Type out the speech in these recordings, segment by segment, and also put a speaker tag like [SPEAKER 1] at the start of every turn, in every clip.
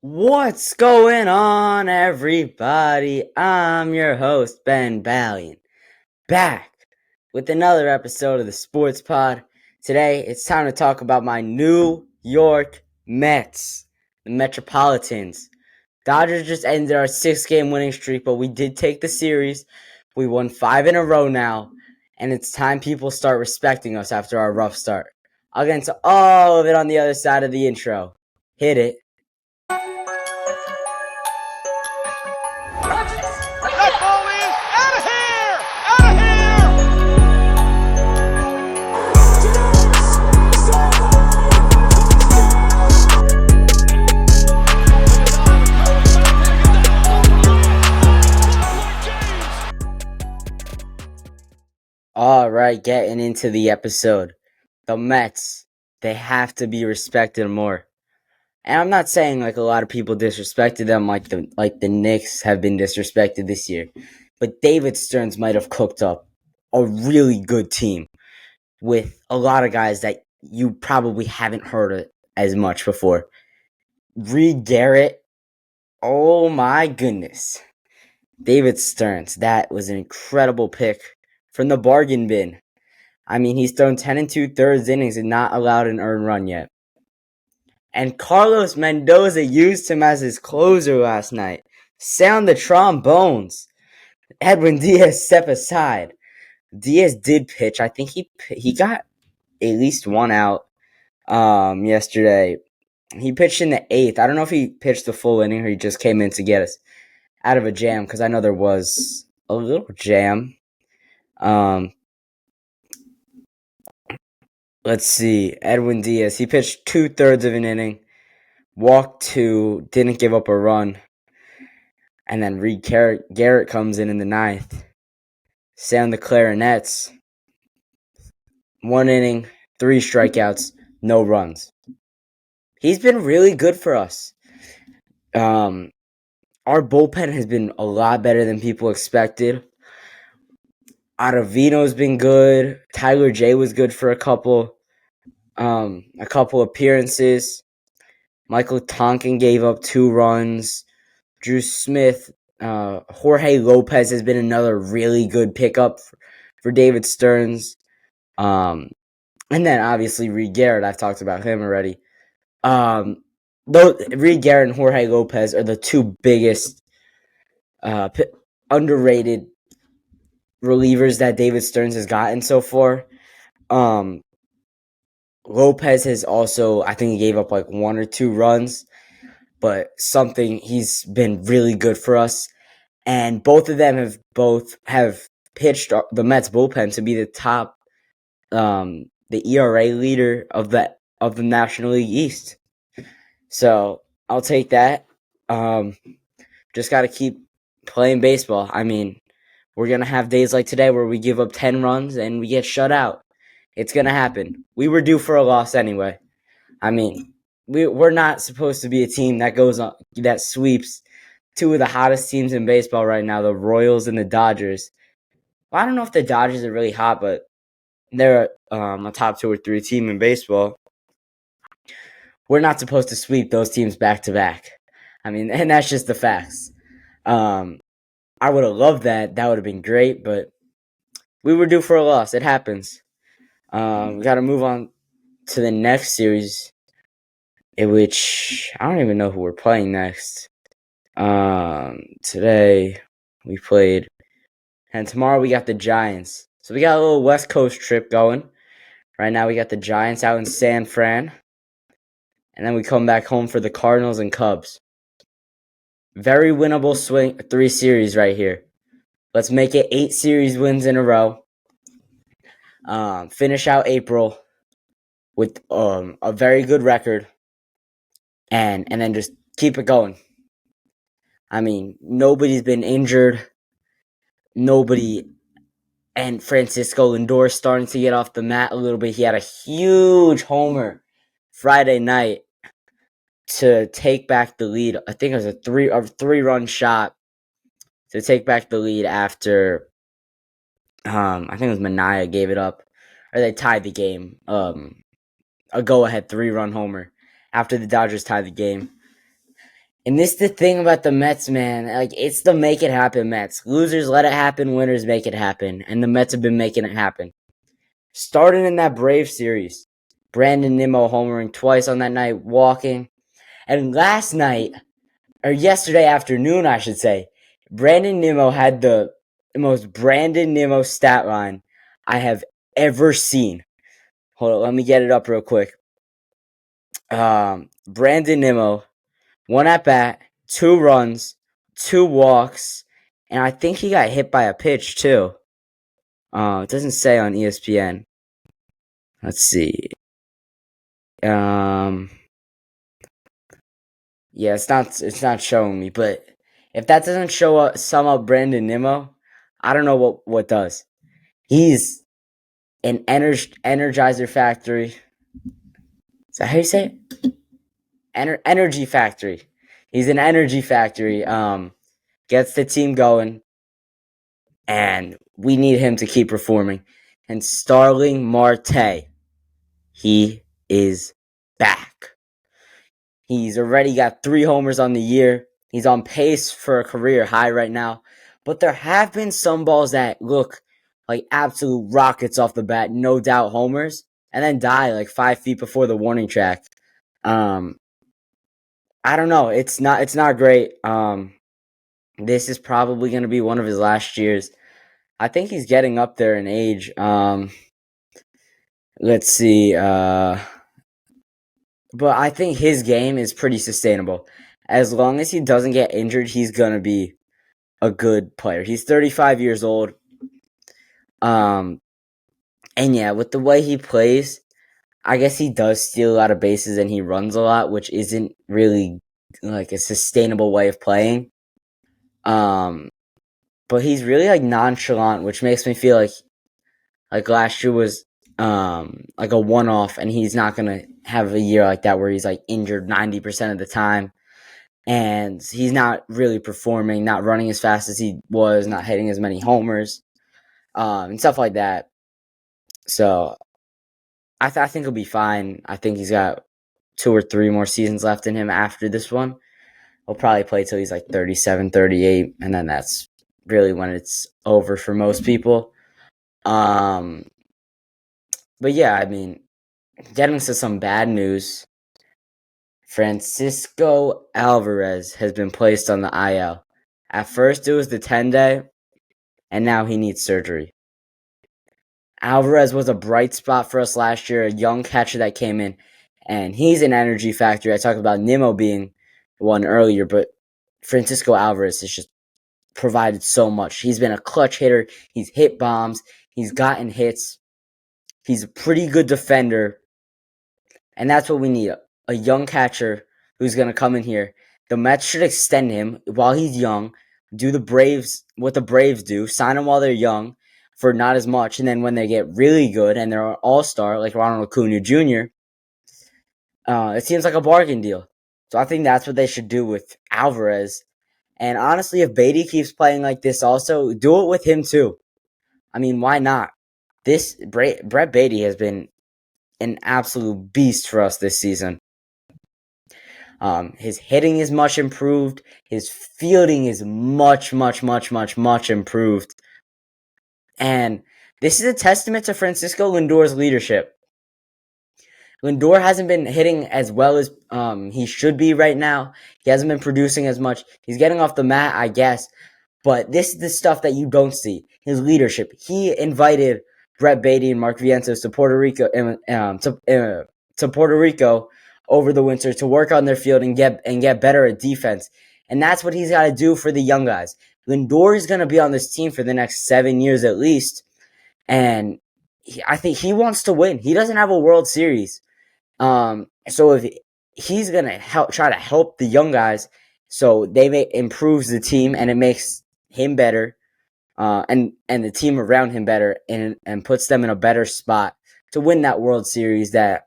[SPEAKER 1] What's going on, everybody? I'm your host, Ben Ballion, back with another episode of the Sports Pod. Today, it's time to talk about my New York Mets, the Metropolitans. Dodgers just ended our 6-game winning streak, but we did take the series. We won 5 in a row now, and it's time people start respecting us after our rough start. I'll get into all of it on the other side of the intro. Hit it.
[SPEAKER 2] That ball is out of here! Out of here!
[SPEAKER 1] All right, getting into the episode. The Mets, they have to be respected more. And I'm not saying like a lot of people disrespected them like the Knicks have been disrespected this year. But David Stearns might have cooked up a really good team with a lot of guys that you probably haven't heard of as much before. Reed Garrett, oh my goodness. David Stearns, that was an incredible pick from the bargain bin. I mean, he's thrown 10 2/3 innings and not allowed an earned run yet. And Carlos Mendoza used him as his closer last night. Sound the trombones. Edwin Diaz step aside. Diaz did pitch. I think he got at least one out yesterday. He pitched in the 8th. I don't know if he pitched the full inning or he just came in to get us out of a jam, because I know there was a little jam. Let's see. Edwin Diaz. He pitched 2/3 of an inning, walked 2, didn't give up a run. And then Reed Garrett comes in the 9th. Sound the clarinets. 1 inning, 3 strikeouts, no runs. He's been really good for us. Our bullpen has been a lot better than people expected. Ottavino's been good. Tyler J was good for a couple appearances. Michael Tonkin gave up 2 runs. Drew Smith, Jorge Lopez has been another really good pickup for David Stearns. And then obviously Reed Garrett, I've talked about him already. Reed Garrett and Jorge Lopez are the two biggest underrated relievers that David Stearns has gotten so far. Lopez has also, I think he gave up like 1 or 2 runs, but he's been really good for us. And both of them have pitched the Mets bullpen to be the top, the ERA leader of the National League East. So I'll take that. Just got to keep playing baseball. I mean, we're going to have days like today where we give up 10 runs and we get shut out. It's going to happen. We were due for a loss anyway. I mean, we're not supposed to be a team that sweeps 2 of the hottest teams in baseball right now, the Royals and the Dodgers. Well, I don't know if the Dodgers are really hot, but they're a top 2 or 3 team in baseball. We're not supposed to sweep those teams back to back. I mean, and that's just the facts. I would have loved that. That would have been great, but we were due for a loss. It happens. We got to move on to the next series, in which I don't even know who we're playing next. Today we played, and tomorrow we got the Giants. So we got a little West Coast trip going. Right now we got the Giants out in San Fran, and then we come back home for the Cardinals and Cubs. Very winnable 3 series right here. Let's make it 8 series wins in a row. Finish out April with a very good record, and then just keep it going. I mean, nobody's been injured. And Francisco Lindor starting to get off the mat a little bit. He had a huge homer Friday night to take back the lead. I think it was a 3-run shot to take back the lead after I think it was Mania gave it up, or they tied the game. A go-ahead 3-run homer after the Dodgers tied the game. And this is the thing about the Mets, man. Like, it's the make it happen Mets. Losers let it happen, winners make it happen. And the Mets have been making it happen. Starting in that Brave series, Brandon Nimmo homering twice on that night, walking. And last night, or yesterday afternoon, I should say, Brandon Nimmo had the most Brandon Nimmo stat line I have ever seen. Hold on, let me get it up real quick. Brandon Nimmo, 1 at bat, 2 runs, 2 walks, and I think he got hit by a pitch too. It doesn't say on ESPN. Let's see. Yeah, it's not showing me, but if that doesn't sum up Brandon Nimmo, I don't know what does. He's an energizer factory. Is that how you say it? Energy factory. He's an energy factory. Gets the team going, and we need him to keep performing. And Starling Marte, he is back. He's already got 3 homers on the year. He's on pace for a career high right now. But there have been some balls that look like absolute rockets off the bat, no doubt homers, and then die like 5 feet before the warning track. I don't know. It's not great. This is probably going to be one of his last years. I think he's getting up there in age. Let's see. But I think his game is pretty sustainable. As long as he doesn't get injured, he's going to be a good player. He's 35 years old. And yeah, with the way he plays, I guess he does steal a lot of bases and he runs a lot, which isn't really like a sustainable way of playing. But he's really like nonchalant, which makes me feel like last year was like a one-off, and he's not gonna have a year like that where he's like injured 90% of the time, and he's not really performing, not running as fast as he was, not hitting as many homers, and stuff like that. So I think he'll be fine. I think he's got 2 or 3 more seasons left in him after this one. He'll probably play till he's like 37, 38, and then that's really when it's over for most people. But yeah, I mean, getting to some bad news. Francisco Alvarez has been placed on the IL. At first it was the 10-day, and now he needs surgery. Alvarez was a bright spot for us last year, a young catcher that came in, and he's an energy factory. I talked about Nimmo being one earlier, but Francisco Alvarez has just provided so much. He's been a clutch hitter. He's hit bombs. He's gotten hits. He's a pretty good defender. And that's what we need. A young catcher who's going to come in here. The Mets should extend him while he's young. Do what the Braves do. Sign him while they're young for not as much. And then when they get really good and they're an all-star like Ronald Acuna Jr., it seems like a bargain deal. So I think that's what they should do with Alvarez. And honestly, if Beatty keeps playing like this also, do it with him too. I mean, why not? Brett Beatty has been an absolute beast for us this season. His hitting is much improved. His fielding is much, much, much, much, much improved. And this is a testament to Francisco Lindor's leadership. Lindor hasn't been hitting as well as he should be right now. He hasn't been producing as much. He's getting off the mat, I guess. But this is the stuff that you don't see. His leadership. He invited Brett Beatty and Mark Vientos to Puerto Rico over the winter to work on their field and get better at defense. And that's what he's got to do for the young guys. Lindor is going to be on this team for the next 7 years at least. And I think he wants to win. He doesn't have a World Series. So if he's going to try to help the young guys so improves the team and it makes him better, and the team around him better, and puts them in a better spot to win that World Series that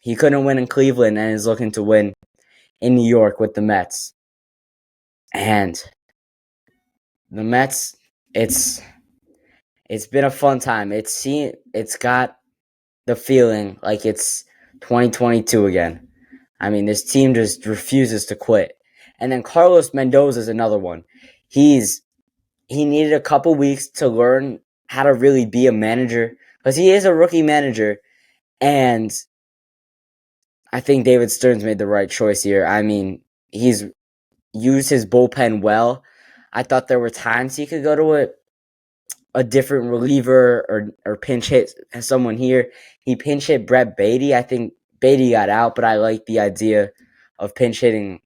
[SPEAKER 1] he couldn't win in Cleveland and is looking to win in New York with the Mets. And the Mets, it's been a fun time. It's got the feeling like it's 2022 again. I mean, this team just refuses to quit. And then Carlos Mendoza is another one. He needed a couple weeks to learn how to really be a manager because he is a rookie manager, and I think David Stearns made the right choice here. I mean, he's used his bullpen well. I thought there were times he could go to a different reliever or pinch hit someone here. He pinch hit Brett Beatty. I think Beatty got out, but I like the idea of pinch hitting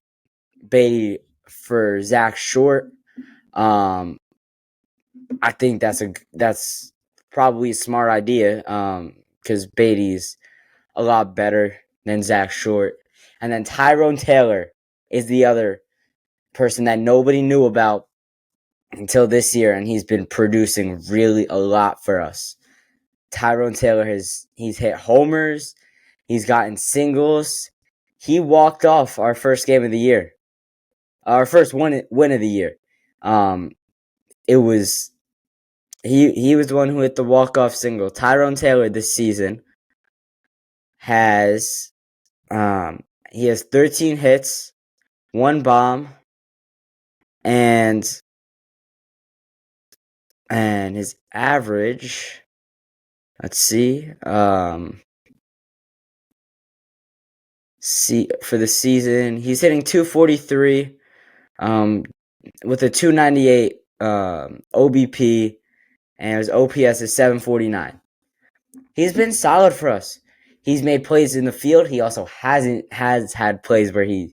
[SPEAKER 1] Beatty for Zach Short. I think that's probably a smart idea because Beatty's a lot better than Zach Short. And then Tyrone Taylor is the other person that nobody knew about until this year, and he's been producing really a lot for us. Tyrone Taylor he's hit homers, he's gotten singles. He walked off our first game of the year, our first win of the year. It was he was the one who hit the walk-off single. Tyrone Taylor this season has 13 hits, 1 bomb, and his average, let's see for the season, he's hitting 243 with a 298 OBP, and his OPS is 749. He's been solid for us. He's made plays in the field. He also has had plays where he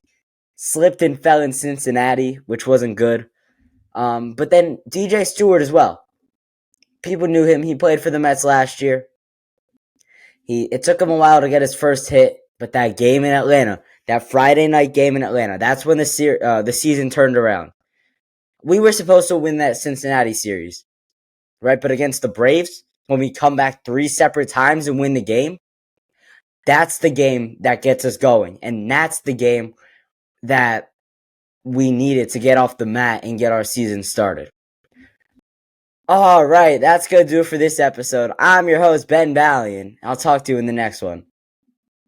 [SPEAKER 1] slipped and fell in Cincinnati, which wasn't good. But then DJ Stewart as well. People knew him. He played for the Mets last year. It took him a while to get his first hit, but that game in Atlanta, that Friday night game in Atlanta, that's when the season turned around. We were supposed to win that Cincinnati series, right? But against the Braves, when we come back 3 separate times and win the game, that's the game that gets us going. And that's the game that we needed to get off the mat and get our season started. All right, that's going to do it for this episode. I'm your host, Ben Ballion. I'll talk to you in the next one.